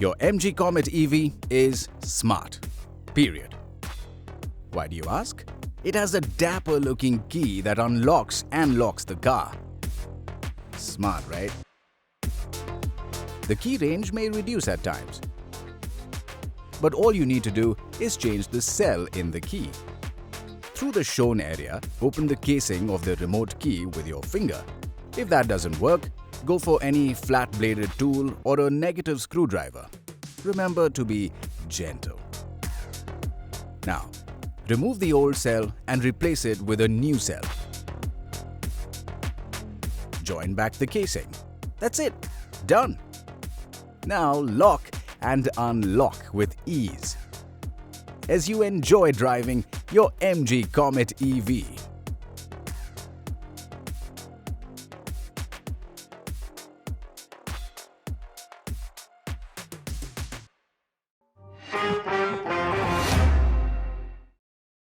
Your MG Comet EV is smart. Period. Why do you ask? It has a dapper-looking key that unlocks and locks the car. Smart, right? The key range may reduce at times, but all you need to do is change the cell in the key. Through the shown area, open the casing of the remote key with your finger. If that doesn't work, go for any flat-bladed tool or a negative screwdriver. Remember to be gentle. Now, remove the old cell and replace it with a new cell. Join back the casing. That's it. Done. Now lock and unlock with ease as you enjoy driving your MG Comet EV.